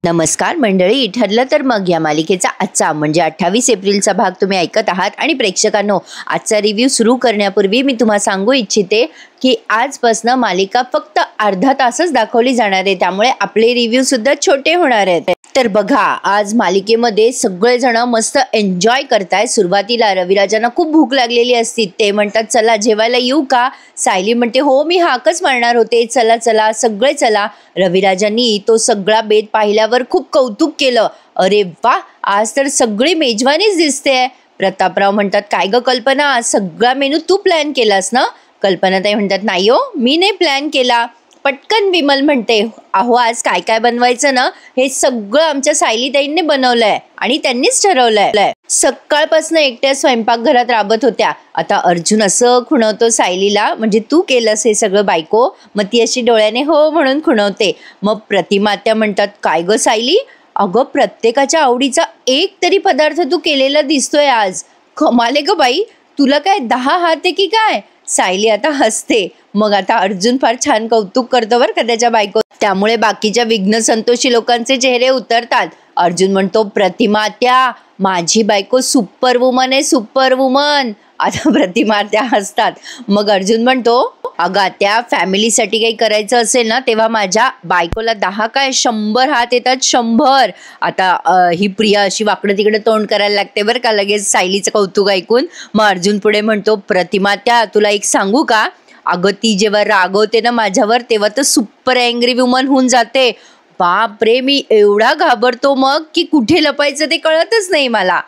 नमस्कार मंडळी, ठरलं तर मग या मालिकेचा आजचा म्हणजे 28 एप्रिलचा भाग तुम्ही ऐकत आहात. आणि प्रेक्षकांनो, आजचा रिव्ह्यू सुरू करण्यापूर्वी मी तुम्हाला सांगू इच्छिते की आजपासून मालिका फक्त अर्धा तासच दाखवली जाणार आहे, त्यामुळे आपले रिव्ह्यू सुद्धा छोटे होणार आहेत. तर बघा, आज मालिकेमध्ये सगळेजण मस्त एन्जॉय करताय. सुरुवातीला रविराजांना खूप भूक लागलेली असती. ते म्हणतात चला जेवायला येऊ का. सायली म्हणते हो मी हाकच मारणार होते, चला चला सगळे चला. रविराजांनी तो सगळा बेत पाहिल्यावर खूप कौतुक केलं. अरे वा, आज तर सगळी मेजवानीच दिसते. प्रतापराव म्हणतात काय ग कल्पना, आज सगळा मेनू तू प्लॅन केलास ना. कल्पनाताई म्हणतात नाही हो, मी नाही प्लॅन केला. पटकन विमल म्हणते अहो आज काय काय बनवायचं ना हे सगळं आमच्या सायलीताईंनी बनवलंय आणि त्यांनीच ठरवलंय. सकाळपासून एकट्या स्वयंपाकघरात राबत होत्या. आता अर्जुन असं खुणवतो सायलीला, म्हणजे तू केलंस हे सगळं बायको. मग ती अशी डोळ्याने हो म्हणून खुणवते. मग प्रतिमा आत्या म्हणतात काय ग सायली, अगं प्रत्येकाच्या आवडीचा एक तरी पदार्थ तू केलेला दिसतोय आज. कमाले ग बाई, तुला काय 10 हात आहे की काय. सायली आता हसते. मग आता अर्जुन फार छान कौतुक करतो बरं का त्याच्या बायको, त्यामुळे बाकीच्या विघ्न संतोषी लोकांचे चेहरे उतरतात. अर्जुन म्हणतो प्रतिमा आत्या माझी बायको सुपर वुमन आहे, सुपर वुमन. आता प्रतिमा आत्या हसतात. मग अर्जुन म्हणतो अगं आत्या, फॅमिलीसाठी काही करायचं असेल ना तेव्हा माझ्या बायकोला 10 काय 100 हात येतात, 100. आता ही प्रिया अशी वाकडं तिकडे तोंड करायला लागते बरं का लगेच सायलीचं कौतुक ऐकून. मग अर्जुन पुढे म्हणतो प्रतिमा आत्या तुला एक सांगू का, अगं ती जेव्हा रागवते ना माझ्यावर तेव्हा तर सुपर अँग्री वुमन होऊन जाते. बापरे, मी एवढा घाबरतो मग की कुठे लपायचं ते कळतच नाही मला.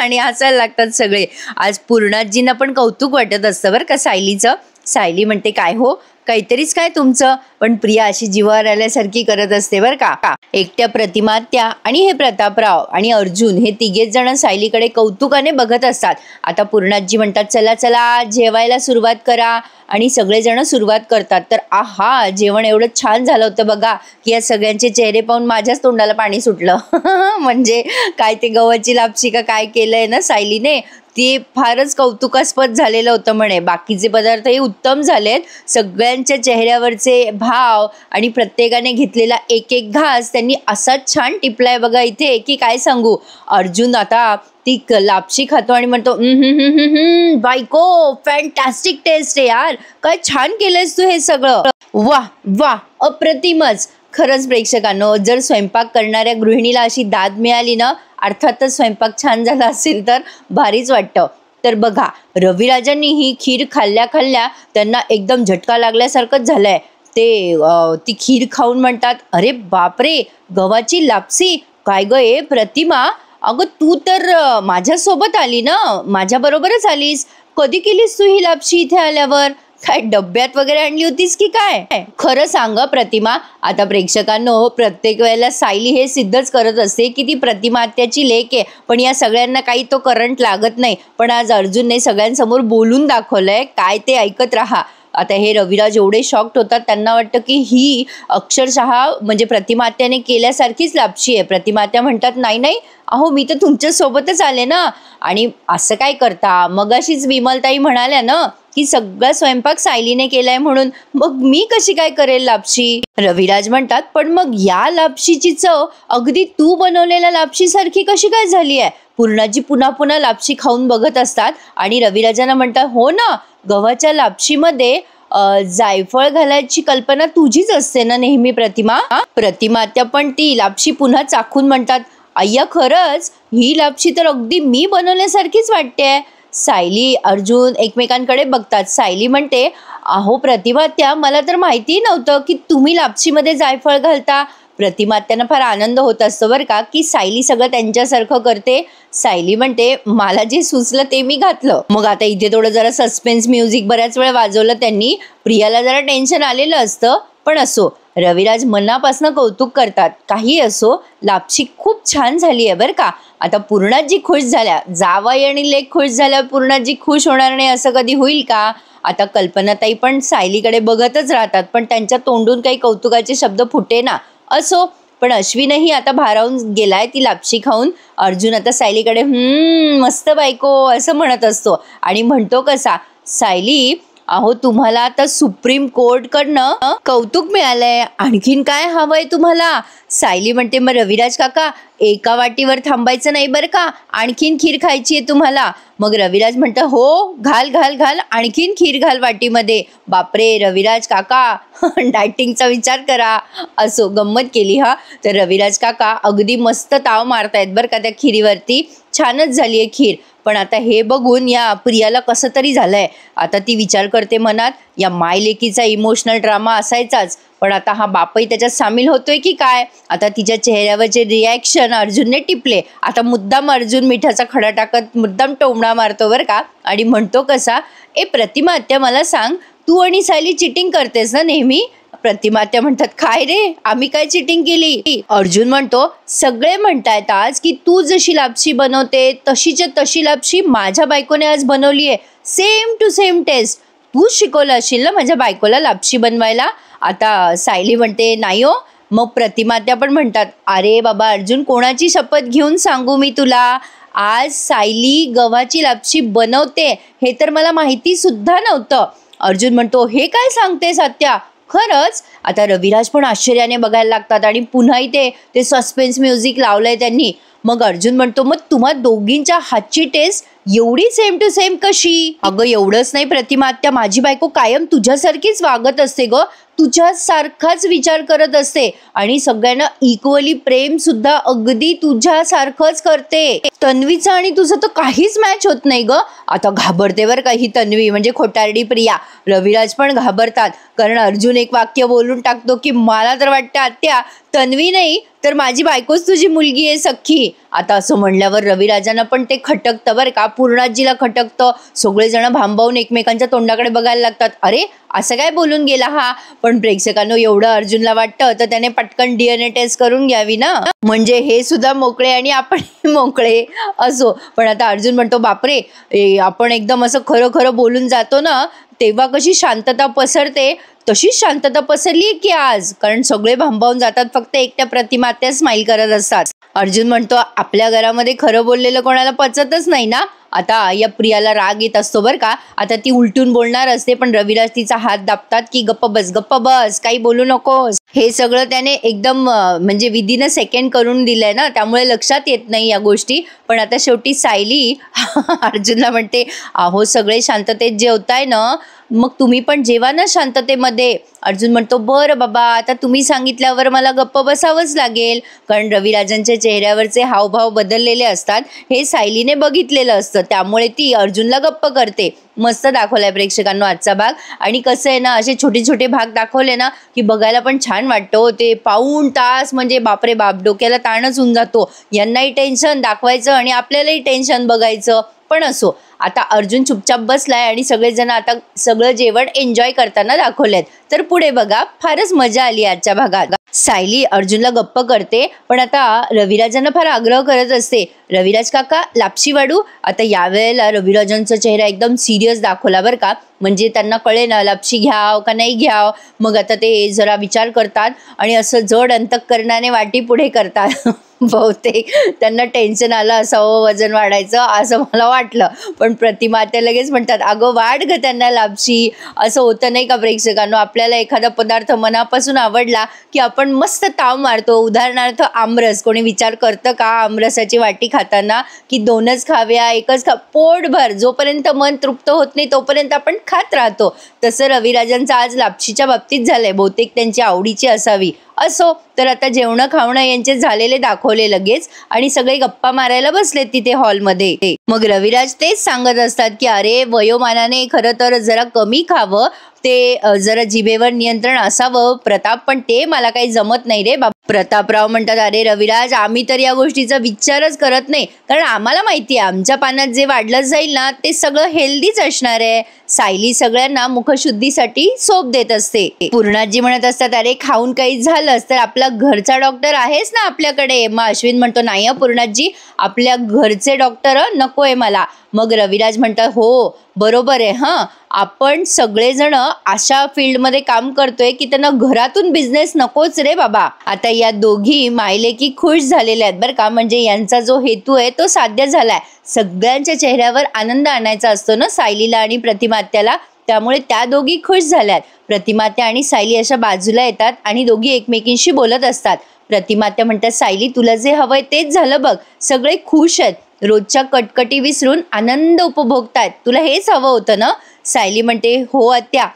आणि हसायला लागतात सगळे. आज पूर्णाजींना पण कौतुक वाटत असतं बरं का सायलीचं. सायली म्हणते काय हो, काहीतरीच काय तुमचं. पण प्रिया अशी जीवावर आल्यासारखी करत असते बरं का. एकट्या प्रतिमा आत्या आणि हे प्रतापराव आणि अर्जुन हे तिघेच जण सायलीकडे कौतुकाने बघत असतात. आता पूर्णाजी म्हणतात चला चला जेवायला सुरुवात करा. आणि सगळेजण सुरुवात करतात. तर आहा, जेवण एवढं छान झालं होतं बघा की या सगळ्यांचे चेहरे पाहून माझ्याच तोंडाला पाणी सुटलं. म्हणजे काय ते गव्हाची लापशी का काय केलंय ना सायलीने, ते फारच कौतुकास्पद झालेलं होतं म्हणे. बाकीचे पदार्थही उत्तम झालेत. सगळ्यांच्या चेहऱ्यावरचे भाव आणि प्रत्येकाने घेतलेला एक एक घास त्यांनी असाच छान टिपलाय बघा इथे की काय सांगू. अर्जुन आता ती लापशी खातो आणि म्हणतो बायको फॅन्टॅस्टिक टेस्ट आहे यार, काय छान केलंयस तू हे सगळं. वा वा, अप्रतिमच. खरंच प्रेक्षकांनो, जर स्वयंपाक करणाऱ्या गृहिणीला अशी दाद मिळाली ना, अर्थातच स्वयंपाक छान झाला असेल तर भारीच वाटतं. तर बघा, रविराजांनी ही खीर खाल्ल्या खाल्ल्या त्यांना एकदम झटका लागल्यासारखंच झालंय. ते ती खीर खाऊन म्हणतात अरे बापरे, गव्हाची लापसी. काय ग ए प्रतिमा, अगं तू तर माझ्यासोबत आली ना, माझ्याबरोबरच आलीस. कधी केलीस तू ही लापशी इथे आल्यावर? काय डब्यात वगैरे आणली होतीस की काय? खरं सांग प्रतिमा. आता प्रेक्षकांनो, प्रत्येक वेळेला सायली हे सिद्धच करत असते की ती प्रतिमा आत्याची लेक आहे, पण या सगळ्यांना काही तो करंट लागत नाही. पण आज अर्जुनने सगळ्यांसमोर बोलून दाखवलंय. काय ते ऐकत राहा. आता हे रविराज एवढे शॉक्ड होतात, त्यांना वाटतं की ही अक्षरशः म्हणजे प्रतिमा आत्याने केल्यासारखीच लापशी आहे. प्रतिमा आत्या म्हणतात नाही नाही, अहो मी तर तुमच्या सोबतच आले ना. आणि असं काय करता, मगाशीच विमलताई म्हणाल्या ना की सगळा स्वयंपाक सायलीने केलाय म्हणून, मग मी कशी काय करेल लापशी. रविराज म्हणतात पण मग या लापशीची चव अगदी तू बनवलेल्या लापशी सारखी कशी काय झाली आहे. पूर्णाजी पुन्हा पुन्हा लापशी खाऊन बघत असतात आणि रविराजांना म्हणतात हो ना, गव्हाच्या लापशीमध्ये जायफळ घालायची कल्पना तुझीच असते ना नेहमी प्रतिमा. प्रतिमा आत्या पण ती लापशी पुन्हा चाखून म्हणतात अय्या खरंच ही लापशी तर अगदी मी बनवल्यासारखीच वाटते. सायली अर्जुन एकमेकांकडे बघतात. सायली म्हणते अहो प्रतिमा आत्या, मला तर माहिती नव्हतं की तुम्ही लापशीमध्ये जायफळ घालता. प्रतिमा आत्यांना फार आनंद होत असतो बरं का की सायली सगळं त्यांच्यासारखं करते. सायली म्हणते मला जे सुचलं ते मी घातलं. मग आता इथे थोडं जरा सस्पेन्स म्युझिक बऱ्याच वेळ वाजवलं त्यांनी. प्रियाला जरा टेन्शन आलेलं असतं, पण असो, रविराज मनापासून कौतुक करतात. काही असो, लापशी खूप छान झाली आहे बरं का. आता पूर्णाजी खुश झाल्या. जावाई आणि लेक खुश झाल्यावर पूर्णाजी खुश होणार नाही असं कधी होईल का. आता कल्पनाताई पण सायलीकडे बघतच राहतात, पण त्यांच्या तोंडून काही कौतुकाचे शब्द फुटे ना. असो, पण अश्विनही आता भारावून गेलाय ती लापशी खाऊन. अर्जुन आता सायलीकडे मस्त बायको असं म्हणत असतो आणि म्हणतो कसा, सायली अहो तुम्हाला आता सुप्रीम कोर्ट कडनं कौतुक मिळालंय, आणखीन काय हवंय तुम्हाला? सायली म्हणते मग रविराज काका एका वाटीवर थांबायचं नाही बरं का, आणखीन खीर खायची आहे तुम्हाला. मग रविराज म्हणतं हो घाल घाल घाल, आणखीन खीर घाल वाटीमध्ये. बापरे रविराज काका डायटिंगचा विचार करा. असो गंमत केली हा. तर रविराज काका अगदी मस्त ताव मारतायत बरं का त्या खिरीवरती. छानच झाली आहे खीर. पण आता हे बघून या प्रियाला कसं तरी झालंय. आता ती विचार करते मनात, या मायलेकीचा इमोशनल ड्रामा असायचाच, पण आता हा बापही त्याच्यात सामील होतोय की काय. आता तिच्या चेहऱ्यावरचे रिॲक्शन अर्जुनने टिपले. आता मुद्दाम अर्जुन मिठाचा खडा टाकत मुद्दाम टोमणा मारतो बरं का, आणि म्हणतो कसा, ए प्रतिमा आत्या मला सांग, तू आणि सायली चिटिंग करतेस ना नेहमी? प्रतिमा आत्या म्हणतात काय रे, आम्ही काय चिटिंग केली? अर्जुन म्हणतो सगळे म्हणतायत आज की तू जशी लापशी बनवते तशीच्या तशी लापशी माझ्या बायकोने आज बनवली आहे, सेम टू सेम टेस्ट. तू शिकवलं असेल ना माझ्या बायकोला लापशी बनवायला. आता सायली म्हणते नाही हो. मग प्रतिमा आत्या पण म्हणतात अरे बाबा अर्जुन, कोणाची शपथ घेऊन सांगू मी तुला, आज सायली गव्हाची लापशी बनवते हे तर मला माहिती सुद्धा नव्हतं. अर्जुन म्हणतो हे काय सांगतेस आत्या, खरंच? आता रविराज पण आश्चर्याने बघायला लागतात आणि पुन्हा इथे ते सस्पेन्स म्युझिक लावलंय त्यांनी. मग अर्जुन म्हणतो मग तुम्हा दोघींच्या हातची टेस्ट एवढी सेम टू सेम कशी? अगं एवढंच नाही प्रतिमा आत्या, माझी बायको कायम तुझ्यासारखीच वागत असते ग, तुझ्यासारखाच विचार करत असते आणि सगळ्यांना इक्वली प्रेम सुद्धा अगदी तुझ्यासारखंच करते. तन्वीचं आणि तुझं तर काहीच मॅच होत नाही ग. आता घाबरते बरं का ही तन्वी, म्हणजे खोटारडी प्रिया. रविराज पण घाबरतात, कारण अर्जुन एक वाक्य बोलून टाकतो की मला तर वाटतं आत्या तन्वी नाही तर माझी बायकोच तुझी मुलगी आहे सख्खी. आता असं म्हणल्यावर रविराजांना पण ते खटकतं बरं का, पूर्णाजीला खटकतं. सगळेजण भांबावून एकमेकांच्या तोंडाकडे बघायला लागतात, अरे असं काय बोलून गेला हा. पण प्रेक्षकांनो एवढं अर्जुनला वाटतं तर त्याने पटकन DNA टेस्ट करून घ्यावी ना, म्हणजे हे सुद्धा मोकळे आणि आपण मोकळे. असो, पण आता अर्जुन म्हणतो बापरे, आपण एकदम असं खरं खरं बोलून जातो ना तेव्हा कशी शांतता पसरते, तशीच शांतता पसरली की आज, कारण सगळे भांबावून जातात, फक्त एकट्या प्रतिमा आत्या स्माईल करत असतात. अर्जुन म्हणतो आपल्या घरामध्ये खरं बोललेलं कोणाला पचतच नाही ना. आता या प्रियाला राग येत असतो बरं का. आता ती उलटून बोलणार असते पण रविराज तिचा हात दाबतात की गप्प बस काही बोलू नकोस. हे सगळं त्याने एकदम म्हणजे विदिन अ सेकंड करून दिलंय ना, त्यामुळे लक्षात येत नाही या गोष्टी. पण आता शेवटी सायली अर्जुनला म्हणते अहो सगळे शांततेत जेवताय ना, मग तुम्ही पण जेवा ना शांततेमध्ये. अर्जुन म्हणतो बरं बाबा, आता तुम्ही सांगितल्यावर मला गप्प बसावंच लागेल, कारण रविराजांच्या चेहऱ्यावरचे हावभाव बदललेले असतात हे सायलीने बघितलेलं असतं, त्यामुळे ती अर्जुनला गप्प करते. मस्त दाखवलाय प्रेक्षकांनो आजचा भाग. आणि कसं आहे ना, असे छोटे छोटे भाग दाखवले ना की बघायला पण छान वाटतं. ते पाऊण तास म्हणजे बापरे बाप, डोक्याला ताणच होऊन जातो. यांनाही टेन्शन दाखवायचं आणि आपल्यालाही टेन्शन बघायचं. पण असो, आता अर्जुन चुपचाप बसलाय आणि सगळेजण आता सगळं जेवण एन्जॉय करताना दाखवलेत. तर पुढे बघा, फारच मजा आली आजच्या भागात. सायली अर्जुनला गप्प करते, पण आता रविराजांना फार आग्रह करत असते, रविराज काका लापशी वाढू. आता यावेळेला रविराजांचा चेहरा एकदम सिरियस दाखवला बरं का, म्हणजे त्यांना कळे ना लापशी घ्याव का नाही घ्याव. मग आता ते जरा विचार करतात आणि असं जड अंतःकरणाने वाटी पुढे करतात. बहुतेक त्यांना टेन्शन आलं असावं वजन वाढायचं असं मला वाटलं. पण प्रतिमा त्या लगेच म्हणतात अगं वाढ ग त्यांना लापशी. असं होतं नाही का प्रेक्षकांनो, आपल्याला एखादा पदार्थ मनापासून आवडला की आपण मस्त ताव मारतो. उदाहरणार्थ आमरस, कोणी विचार करतं का आमरसाची वाटी खाताना की दोनच खाव्या एकच पोटभर, जोपर्यंत मन तृप्त होत नाही तोपर्यंत आपण खात राहतो. तसं रविराजांचं आज लापशीच्या बाबतीत झालंय, बहुतेक त्यांची आवडीची असावी. असो, तर आता जेवणं खावणं यांचे झालेले दाखवले लगेच आणि सगळे गप्पा मारायला बसलेत तिथे हॉलमध्ये. मग रविराज तेच सांगत असतात की अरे वयोमानाने खरं तर जरा कमी खावं, ते जरा जिभेवर नियंत्रण असावं प्रताप, पण ते मला काही जमत नाही रे बाबा. प्रतापराव म्हणतात अरे रविराज, आम्ही तर या गोष्टीचा विचारच करत नाही, कारण आम्हाला माहिती आहे आमच्या पानात जे वाढलं जाईल ना ते सगळं हेल्दीच असणार आहे. सायली सगळ्यांना मुखशुद्धीसाठी सोप देत असते. पूर्णाजी म्हणत असतात अरे खाऊन काही झालंच तर आपला घरचा डॉक्टर आहेच ना आपल्याकडे. मग अश्विन म्हणतो नाही पूर्णाजी, आपल्या घरचे डॉक्टर नकोय मला. मग रविराज म्हणतात हो बरोबर आहे, हां आपण सगळेजण अशा फील्डमध्ये काम करतोय की त्यांना घरातून बिझनेस नकोच रे बाबा. आता या दोघी मायलेकी खुश झालेल्या आहेत बरं का, म्हणजे यांचा जो हेतू आहे तो साध्य झालाय. सगळ्यांच्या चेहऱ्यावर आनंद आणायचा असतो ना सायलीला आणि प्रतिमा आत्याला, त्यामुळे त्या दोघी खुश झाल्यात. प्रतिमात्या आणि सायली अशा बाजूला येतात आणि दोघी एकमेकींशी बोलत असतात. प्रतिमात्या म्हणतात, सायली तुला जे हवंय तेच झालं बघ, सगळे खुश आहेत, रोजच्या कटकटी विसरून आनंद उपभोगतायत, तुला हेच हवं होतं ना? सायली म्हणते, हो आत्या,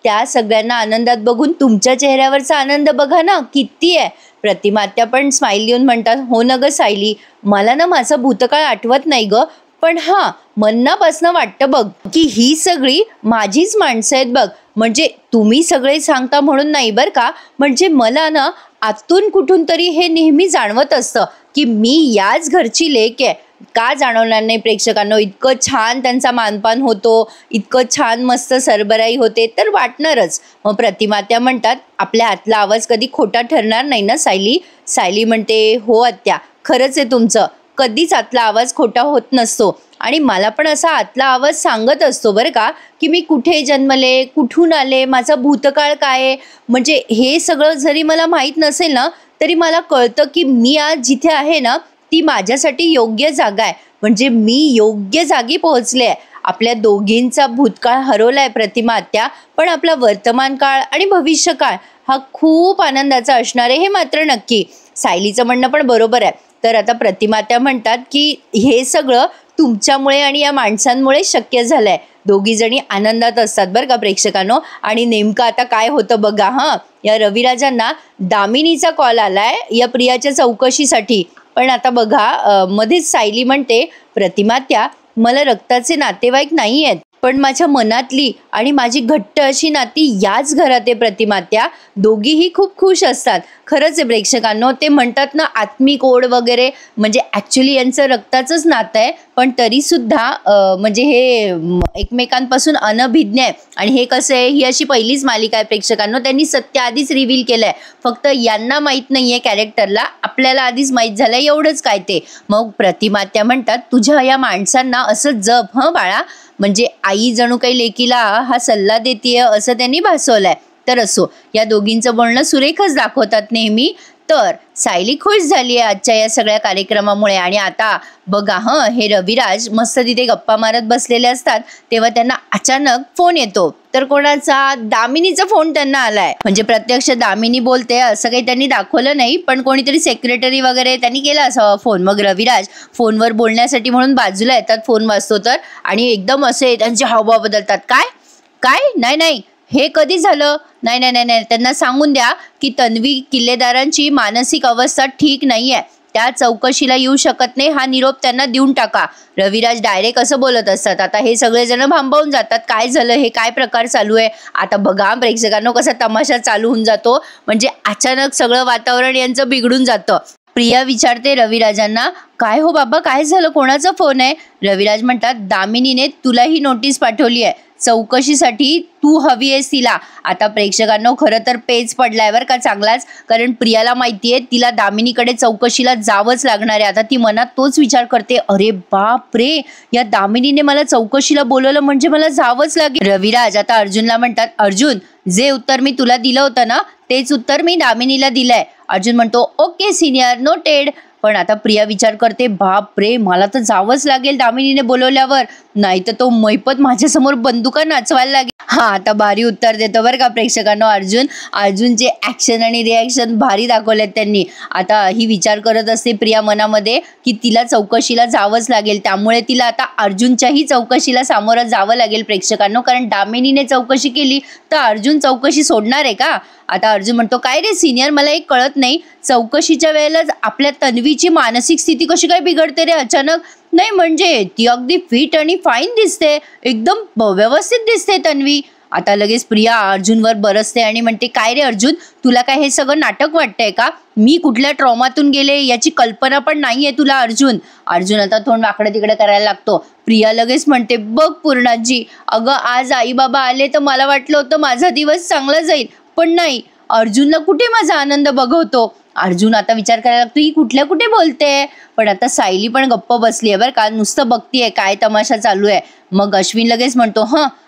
त्या सगळ्यांना आनंदात बघून तुमच्या चेहऱ्यावरचा आनंद बघा ना किती आहे. प्रतिमात्या पण स्माईल देऊन म्हणतात, हो न ग सायली, मला ना माझा भूतकाळ आठवत नाही ग, पण हा मनापासनं वाटतं बघ की ही सगळी माझीच माणसं आहेत बघ, म्हणजे तुम्ही सगळे सांगता म्हणून नाही बरं का, म्हणजे मला ना आतून कुठून तरी हे नेहमी जाणवत असतं की मी याच घरची लेक आहे. का जाणवणार नाही प्रेक्षकांनो? इतकं छान त्यांचा मानपान होतो, इतकं छान मस्त सरबराई होते, तर वाटणारच. मग प्रतिमात्या म्हणतात, आपल्या आतला आवाज कधी खोटा ठरणार नाही ना सायली? सायली म्हणते, हो आत्या, खरंच आहे तुमचं, कधीच आतला आवाज खोटा होत नसतो. आणि मला पण असा आतला आवाज सांगत असतो बरं का, की मी कुठे जन्मले, कुठून आले, माझा भूतकाळ काय आहे, म्हणजे हे सगळं जरी मला माहीत नसेल ना, तरी मला कळतं की मी आज जिथे आहे ना ती माझ्यासाठी योग्य जागा आहे, म्हणजे मी योग्य जागी पोहोचले आहे. आपल्या दोघींचा भूतकाळ हरवलाय प्रतिमा आत्या, पण आपला वर्तमान काळ आणि भविष्यकाळ हा खूप आनंदाचा असणार आहे, हे मात्र नक्की. सायलीचं म्हणणं पण बरोबर आहे. तर आता प्रतिमात्या म्हणतात की हे सगळं तुमच्यामुळे आणि या माणसांमुळे शक्य झालंय. दोघी जणी आनंदात असतात बरं का प्रेक्षकांनो. आणि नेमकं आता काय होतं बघा. या रविराजांना दामिनीचा कॉल आलाय या प्रियाच्या चौकशीसाठी. पण आता बघा, मध्येच सायली म्हणते, प्रतिमात्या, मला रक्ताचे नातेवाईक नाही आहेत, पण माझ्या मनातली आणि माझी घट्ट अशी नाती याच घरात आहे प्रतिमात्या. दोघीही खूप खुश असतात. खरंच आहे प्रेक्षकांनो, ते म्हणतात ना आत्मिक ओढ वगैरे, म्हणजे ॲक्च्युली यांचं रक्ताचंच नातं आहे, पण तरीसुद्धा म्हणजे हे एकमेकांपासून अनभिज्ञ आहे. आणि हे कसं आहे, ही अशी पहिलीच मालिका आहे प्रेक्षकांनो, त्यांनी सत्य आधीच रिव्हील केलं आहे, फक्त यांना माहीत नाही आहे कॅरेक्टरला, आपल्याला आधीच माहीत झालं आहे, एवढंच काय ते. मग प्रतिमात्या म्हणतात, तुझ्या या माणसांना असं जप बाळा, म्हणजे आई जणू काही लेकीला हा सल्ला देतीये असं त्यांनी भासवलंय. तर असो, या दोघींचं बोलणं सुरेखच दाखवतात नेहमी. तर सायली खुश झाली आहे आजच्या या सगळ्या कार्यक्रमामुळे. आणि आता बघा, हे रविराज मस्त तिथे गप्पा मारत बसलेले असतात, तेव्हा त्यांना अचानक फोन येतो. तर कोणाचा? दामिनीचा फोन त्यांना आलाय. म्हणजे प्रत्यक्ष दामिनी बोलते असं काही त्यांनी दाखवलं नाही, पण कोणीतरी सेक्रेटरी वगैरे त्यांनी केला असा फोन. मग रविराज फोनवर बोलण्यासाठी म्हणून बाजूला येतात, फोन वाजतो तर, आणि एकदम असे त्यांचे हावभाव बदलतात. काय काय? नाही नाही, हे कधी झालं? नाही नाही नाही नाही, त्यांना सांगून द्या की तन्वी किल्लेदारांची मानसिक अवस्था ठीक नाही आहे, त्या चौकशीला येऊ शकत नाही, हा निरोप त्यांना देऊन टाका. रविराज डायरेक्ट असं बोलत असतात. आता हे सगळेजण भांबावून जातात, काय झालं, हे काय प्रकार चालू आहे. आता बघा प्रेक्षकांनो, कसा तमाशा चालू होऊन जातो, म्हणजे अचानक सगळं वातावरण यांचं बिघडून जातं. प्रिया विचारते रविराजांना, काय हो बाबा, काय झालं, कोणाचा फोन आहे? रविराज म्हणतात, दामिनीने तुलाही नोटीस पाठवली आहे, चौकशीसाठी तू हवी आहेस तिला. आता प्रेक्षकांनो, खरं तर पेच पडलाय बरं का चांगलाच, कारण प्रियाला माहितीये तिला दामिनीकडे चौकशीला जावंच लागणार आहे. आता ती मनात तोच विचार करते, अरे बाप रे, या दामिनीने मला चौकशीला बोलवलं म्हणजे मला जावंच लागेल. रविराज आता अर्जुनला म्हणतात, अर्जुन, जे उत्तर मी तुला दिलं होतं ना, तेच उत्तर मी दामिनीला दिलंय. अर्जुन म्हणतो, ओके सिनियर, नोटेड. पण आता प्रिया विचार करते, बाप रे, मला तर जावंच लागेल दामिनीने बोलवल्यावर, नाही तर तो मैपत माझ्यासमोर बंदुका नाचवायला लागेल. आता भारी उत्तर देतो बरं का प्रेक्षकांनो अर्जुनचे ॲक्शन आणि रिॲक्शन भारी दाखवलेत त्यांनी. आता ही विचार करत असते प्रिया मनामध्ये की तिला चौकशीला जावंच लागेल, त्यामुळे तिला आता अर्जुनच्याही चौकशीला सामोरं जावं लागेल प्रेक्षकांनो, कारण दामिनीने चौकशी केली तर अर्जुन चौकशी सोडणार आहे का? आता अर्जुन म्हणतो, काय रे सिनियर, मला एक कळत नाही, चौकशीच्या वेळेलाच आपल्या तन्वीची मानसिक स्थिती कशी काय बिघडते रे अचानक? नाही म्हणजे ती अगदी फिट आणि फाईन दिसते, एकदम व्यवस्थित दिसते तन्वी. आता लगेच प्रिया अर्जुनवर बरसते आणि म्हणते, काय रे अर्जुन, तुला काय हे सगळं नाटक वाटतंय का? मी कुठल्या ट्रॉमातून गेले याची कल्पना पण नाहीये तुला अर्जुन. अर्जुन आता तोंड वाकडं तिकडे करायला लागतो. प्रिया लगेच म्हणते, बघ पूर्णाजी, अगं आज आई बाबा आले तर मला वाटलं होतं माझा दिवस चांगला जाईल, पण नाही, अर्जुनला कुठे माझा आनंद बघवतो. अर्जुन आता विचार करायला लागतो, ही कुठल्या कुठे बोलते. पण आता सायली पण गप्प बसली आहे बरं का, नुसतं बघतीये काय तमाशा चालू आहे. मग अश्विन लगेच म्हणतो,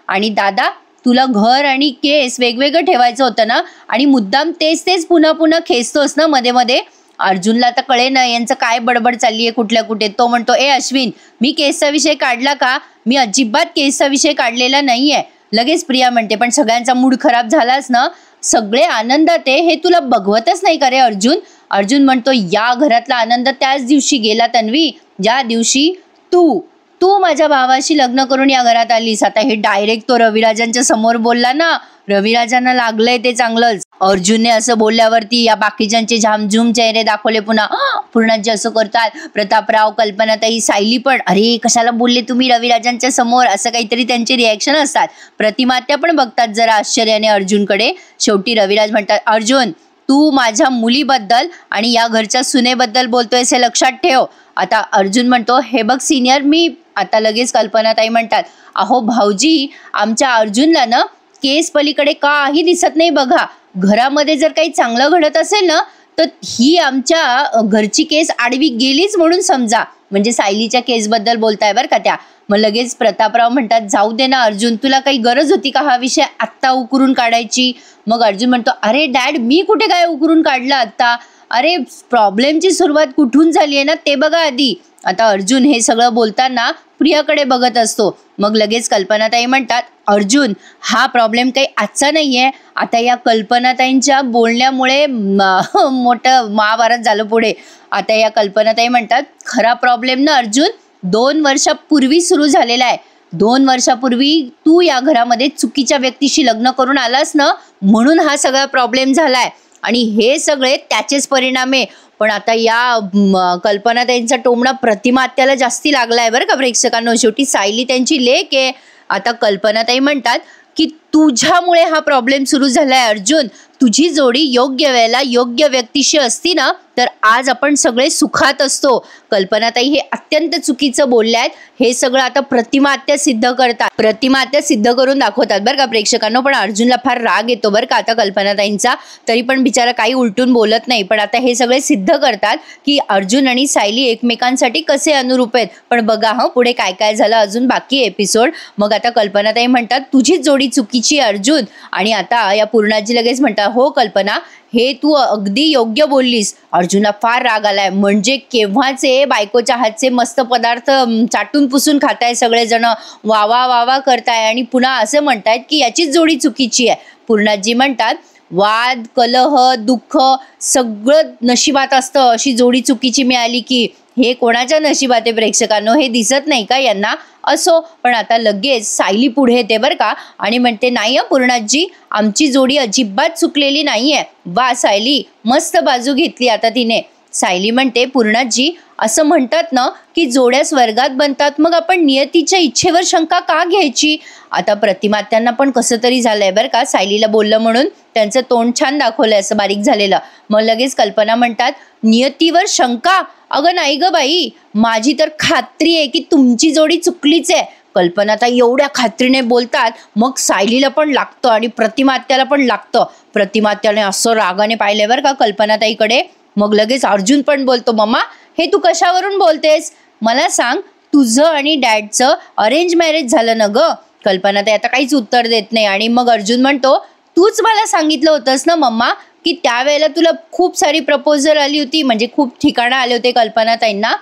आणि दादा, तुला घर आणि केस वेगवेगळं ठेवायचं होतं ना, आणि मुद्दाम तेच तेच पुन्हा पुन्हा खेचतोस ना मध्ये मध्ये. अर्जुनला आता कळे ना यांचं काय बडबड चालली आहे कुठल्या कुठे. तो म्हणतो, ए अश्विन, मी केसचा विषय काढला का? मी अजिबात केसचा विषय काढलेला नाहीये. लगेच प्रिया म्हणते पण सगळ्यांचा मूड खराब झालाच ना, सगळे आनंदात आहे हे तुला बघवतच नाही का रे अर्जुन. अर्जुन म्हणतो या घरातला आनंद त्याच दिवशी गेला तन्वी, ज्या दिवशी तू तू माझ्या भावाशी लग्न करून या घरात आलीस. आता हे डायरेक्ट तो रविराजांच्या समोर बोलला ना, रविराजांना लागलंय ते चांगलंच. अर्जुनने असं बोलल्यावरती या बाकीच्यांचे झामझूम चेहरे दाखवले. पूर्णाजी असं करतात, प्रतापराव, कल्पनाताई, सायली पण अरे कशाला बोलले तुम्ही रविराजांच्या समोर, असं काहीतरी त्यांचे रिॲक्शन असतात. प्रतिमात्या पण बघतात जरा आश्चर्याने अर्जुनकडे. शेवटी रविराज म्हणतात अर्जुन तू माझ्या मुलीबद्दल आणि या घरच्या सुनेबद्दल बोलतोयस हे लक्षात ठेव. आता अर्जुन म्हणतो हे बघ सिनियर मी. आता लगेच कल्पनाताई म्हणतात अहो भाऊजी आमच्या अर्जुनला ना केस पलीकडे काही दिसत नाही बघा. घरामध्ये जर काही चांगलं घडत असेल ना तर ही आमच्या घरची केस आडवी गेलीच म्हणून समजा. म्हणजे सायलीच्या केसबद्दल बोलताय बरं का त्या. मग लगेच प्रतापराव म्हणतात जाऊ दे ना अर्जुन, तुला काही गरज होती का हा विषय आत्ता उकरून काढायची. मग अर्जुन म्हणतो अरे डॅड मी कुठे काय उकरून काढलं आत्ता, अरे प्रॉब्लेमची सुरुवात कुठून झाली आहे ना ते बघा आधी. आता अर्जुन हे सगळं बोलताना प्रियाकडे बघत असतो. मग लगेच कल्पनाताई म्हणतात अर्जुन हा प्रॉब्लेम काही आजचा नाहीये, आता या कल्पनाताईंच्या बोलण्यामुळे मोठं महाभारत झालं पुढे. आता या कल्पनाताई म्हणतात खरा प्रॉब्लेम ना अर्जुन 2 वर्षापूर्वी सुरू झालेला आहे. 2 वर्षापूर्वी तू या घरामध्ये चुकीच्या व्यक्तीशी लग्न करून आलास ना, म्हणून हा सगळा प्रॉब्लेम झालाय आणि हे सगळे त्याचेच परिणाम आहे. पण आता या कल्पनाताईंचा टोमणा प्रतिमात्याला जास्ती लागलाय बरं का प्रेक्षकांनो. शेवटी सायली त्यांची लेक आहे. आता कल्पनाताई म्हणतात की तुझ्यामुळे हा प्रॉब्लेम सुरू झालाय अर्जुन. तुझी जोडी योग्य वेळेला योग्य व्यक्तीशी असती ना तर आज आपण सगळे सुखात असतो. कल्पनाताई हे अत्यंत चुकीचं बोलले आहेत. हे सगळं आता प्रतिमात्या सिद्ध करतात, प्रतिमात्या सिद्ध करून दाखवतात बरं का प्रेक्षकांनो. पण अर्जुनला फार राग येतो बरं का आता कल्पनाताईंचा, तरी पण बिचारा काही उलटून बोलत नाही. पण आता हे सगळे सिद्ध करतात की अर्जुन आणि सायली एकमेकांसाठी कसे अनुरूप आहेत. पण बघा पुढे काय काय झालं अजून बाकी एपिसोड. मग आता कल्पनाताई म्हणतात तुझीच जोडी चुकीची अर्जुन. आणि आता या पूर्णाजी लगेच म्हणतात हो कल्पना हे तू अगदी योग्य बोललीस. अर्जुनला फार राग आलाय. म्हणजे केव्हाचे बायकोच्या हातचे मस्त पदार्थ चाटून पुसून खाताय सगळेजण, वावा वावा करताय आणि पुन्हा असं म्हणतायत की याचीच जोडी चुकीची आहे. पूर्णाजी म्हणतात वाद कलह दुःख सगळं नशिबात असतं, अशी जोडी चुकीची मिळाली की. हे कोणाच्या नशिबात आहे प्रेक्षकांनो, हे दिसत नाही का यांना. असो पण आता लगेच सायली पुढे येते बरं का आणि म्हणते नाही पूर्णाजी आमची जोडी अजिबात चुकलेली नाहीये. वा सायली मस्त बाजू घेतली आता तिने. सायली म्हणते पूर्णाजी असं म्हणतात ना की जोड्या स्वर्गात बनतात, मग आपण नियतीच्या इच्छेवर शंका का घ्यायची. आता प्रतिमात्यांना पण कसं तरी झालंय बरं का सायलीला बोललं म्हणून. त्यांचं तोंड छान दाखवलंय असं बारीक झालेलं. मग लगेच कल्पना म्हणतात नियतीवर शंका, अगं नाही ग बाई माझी तर खात्री आहे की तुमची जोडी चुकलीच आहे. कल्पना तर एवढ्या खात्रीने बोलतात मग सायलीला पण लागतं आणि प्रतिमात्याला पण लागतं. प्रतिमात्याने असं रागाने पाहिले बरं का कल्पनाताईकडे. मग लगेच अर्जुन पण बोलतो मम्मा हे तू कशावरून बोलतेस, मला सांग तुझं आणि डॅडचं अरेंज मॅरेज झालं ना ग. कल्पनाताई आता काहीच उत्तर देत नाही. आणि मग अर्जुन म्हणतो तूच मला सांगितलं होतंस ना मम्मा की त्यावेळेला तुला खूप सारी प्रपोजल आली होती, म्हणजे खूप ठिकाणं आले होते कल्पनाताईंना,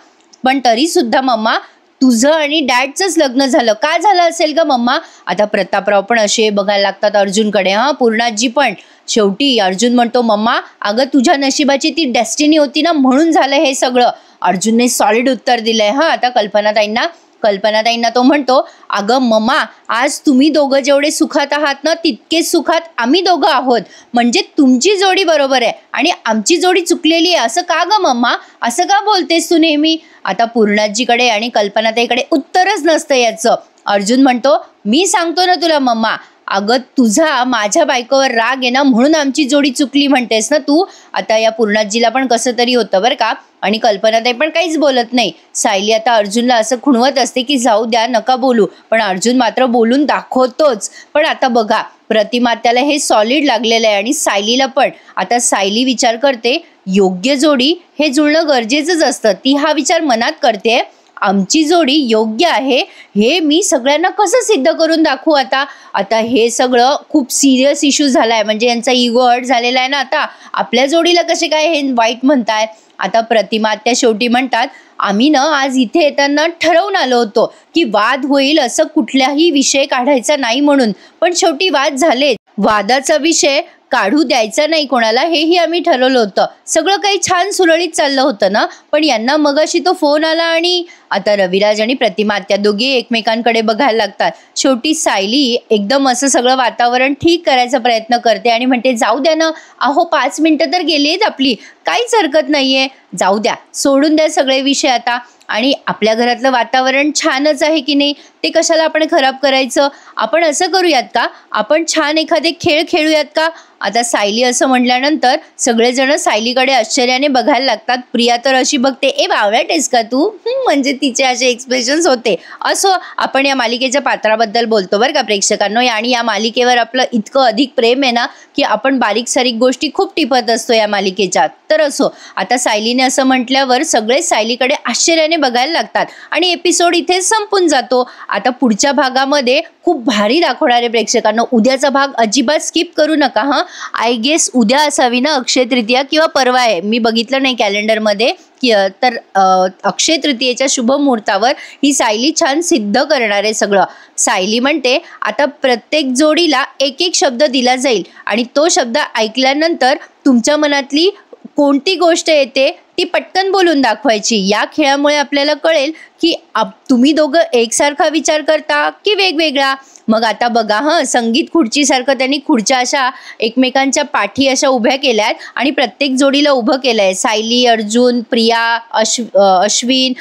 पण तरी सुद्धा मम्मा तुझं आणि डॅडचंच लग्न झालं, का झालं असेल ग मम्मा. आता प्रतापराव पण असे बघायला लागतात अर्जुनकडे. पूर्णाजी पण. शेवटी अर्जुन म्हणतो मम्मा अगं तुझ्या नशिबाची ती डेस्टिनी होती ना म्हणून झालं हे सगळं. अर्जुनने सॉलिड उत्तर दिलंय आता कल्पनाताईंना तो म्हणतो अगं मम्मा आज तुम्ही दोघं जेवढे सुखात आहात ना तितकेच सुखात आम्ही दोघं आहोत. म्हणजे तुमची जोडी बरोबर आहे आणि आमची जोडी चुकलेली आहे असं का ग मम्मा, असं का बोलतेस तू नेहमी. आता पूर्णाजीकडे आणि कल्पनाताईकडे उत्तरच नसतं याचं. अर्जुन म्हणतो मी सांगतो ना तुला मम्मा, अगं तुझा माझ्या बायकोवर राग आहे ना म्हणून आमची जोडी चुकली म्हणतेस ना तू. आता या पूर्णाजीला पण कसं तरी होतं बरं का. आणि कल्पनाताई पण काहीच बोलत नाही. सायली आता अर्जुनला असं खुणवत असते की जाऊ द्या नका बोलू, पण अर्जुन मात्र बोलून दाखवतोच. पण आता बघा प्रतिमात्याला हे सॉलिड लागलेलं आहे आणि सायलीला पण. आता सायली विचार करते योग्य जोडी हे जुळणं गरजेचंच असतं, ती हा विचार मनात करते. आमची जोडी योग्य आहे हे मी सगळ्यांना कसं सिद्ध करून दाखवू आता हे सगळं खूप सिरियस इश्यू झालाय, म्हणजे यांचा इगो हर्ट झालेला आहे ना. आता आपल्या जोडीला कसे काय हे वाईट म्हणताय. आता प्रतिमा आत्या शेवटी म्हणतात, आम्ही ना आज इथे येताना ठरवून आलो होतो की वाद होईल असं कुठलाही विषय काढायचा नाही म्हणून, पण शेवटी वाद झाले. वादाचा विषय काढू द्यायचा नाही कोणाला हेही आम्ही ठरवलं होतं. सगळं काही छान सुरळीत चाललं होतं ना, पण यांना मगाशी तो फोन आला आणि आता रविराज आणि प्रतिमा आत्या दोघे एकमेकांकडे बघायला लागतात. शेवटी सायली एकदम असं सगळं वातावरण ठीक करायचा प्रयत्न करते आणि म्हणते, जाऊ द्या ना, अहो 5 मिनिटं तर गेलीत आपली, काहीच हरकत नाहीये, जाऊ द्या, सोडून द्या सगळे विषय आता. आणि आपल्या घरातलं वातावरण छानच आहे की नाही, ते कशाला आपण खराब करायचं. आपण असं करूयात का, आपण छान एखादे खेळ खेळूयात का. आता सायली असं म्हटल्यानंतर सगळेजण सायलीकडे आश्चर्याने बघायला लागतात. प्रिया तर अशी बघते, ए बावळट आहेस का तू, म्हणजे तिचे असे एक्सप्रेशन्स होते. असो, आपण या मालिकेच्या पात्राबद्दल बोलतो बरं का प्रेक्षकांनो, आणि या मालिकेवर आपलं इतकं अधिक प्रेम आहे ना की आपण बारीक सारीक गोष्टी खूप टिपत असतो या मालिकेच्या. तर असो, आता सायलीने असं म्हटल्यावर सगळे सायलीकडे आश्चर्याने बघायला लागतात आणि एपिसोड इथे संपून जातो. आता पुढच्या भागामध्ये खूप भारी दाखवणार आहे प्रेक्षकांनो. उद्याचा भाग अजिबात स्किप करू नका हां. आय गेस उद्या असावी ना अक्षय तृतीया, किंवा परवा आहे, मी बघितलं नाही कॅलेंडरमध्ये. तर अक्षय तृतीयेच्या शुभ मुहूर्तावर ही सायली छान सिद्ध करणार आहे सगळं. सायली म्हणते, आता प्रत्येक जोडीला एक एक शब्द दिला जाईल आणि तो शब्द ऐकल्यानंतर तुमच्या मनातली कोणती गोष्ट येते ती पटकन बोलून दाखवायची. या खेळामुळे आपल्याला कळेल की तुम्ही दोघं एकसारखा विचार करता की वेगवेगळा. मग आता बघा हां, संगीत खुर्चीसारखं त्यांनी खुर्च्या अशा एकमेकांच्या पाठी अशा उभ्या केल्या आहेत आणि प्रत्येक जोडीला उभं केलं आहे. सायली, अर्जुन, प्रिया, अश्विन,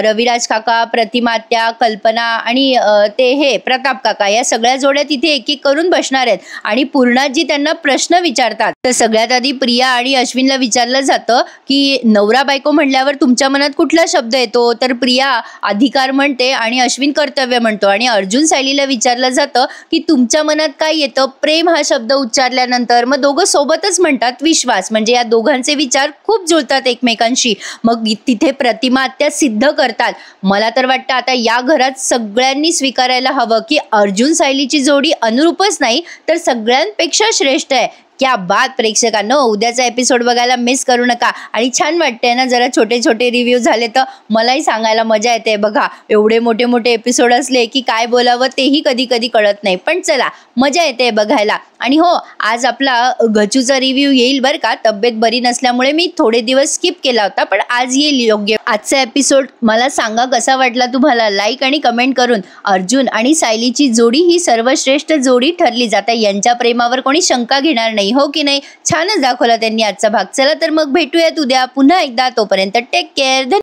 रविराज काका, प्रतिमा आत्या, कल्पना आणि ते हे प्रताप काका, या सगळ्या जोड्या तिथे एक एक करून बसणार आहेत आणि पूर्णाजी त्यांना प्रश्न विचारतात. तर सगळ्यात आधी प्रिया आणि अश्विनला विचारलं जातं की नवरा बायको म्हणल्यावर तुमच्या मनात कुठला शब्द येतो. तर प्रिया अधिकार म्हणते आणि अश्विन कर्तव्य म्हणतो आणि अर्जुन सायलीला विचारलं जातं की तुमच्या मनात काय येतं. प्रेम हा शब्द उच्चारल्यानंतर मग दोघं सोबतच म्हणतात विश्वास, म्हणजे या दोघांचे विचार खूप जुळतात एकमेकांशी. मग तिथे प्रतिमा आत्या सिद्ध करतात. मला तर वाटतं आता या घरात सगळ्यांनी स्वीकारायला हवं की अर्जुन सायलीची जोडी अनुरूपच नाही तर सगळ्यांपेक्षा श्रेष्ठ आहे. क्या बात प्रेक्षकांनो, उद्याचा एपिसोड बघायला मिस करू नका. आणि छान वाटतंय ना, जरा छोटे छोटे रिव्ह्यू झाले तर मलाही सांगायला मजा येते. बघा, एवढे मोठे मोठे एपिसोड असले की काय बोलावं तेही कधी कधी कळत नाही, पण चला मजा येते बघायला. आणि हो, आज आपला गचूचा रिव्ह्यू येईल बरं का. तब्येत बरी नसल्यामुळे मी थोडे दिवस स्किप केला होता, पण आज येईल योग्य. आजचा एपिसोड मला सांगा कसा वाटला तुम्हाला, लाईक आणि कमेंट करून. अर्जुन आणि सायलीची जोडी ही सर्वश्रेष्ठ जोडी ठरली जाते, यांच्या प्रेमावर कोणी शंका घेणार नाही, हो की नाही. छानच दाखवला त्यांनी आजचा भाग. चला तर मग भेटूयात उद्या पुन्हा एकदा, तोपर्यंत टेक केअर.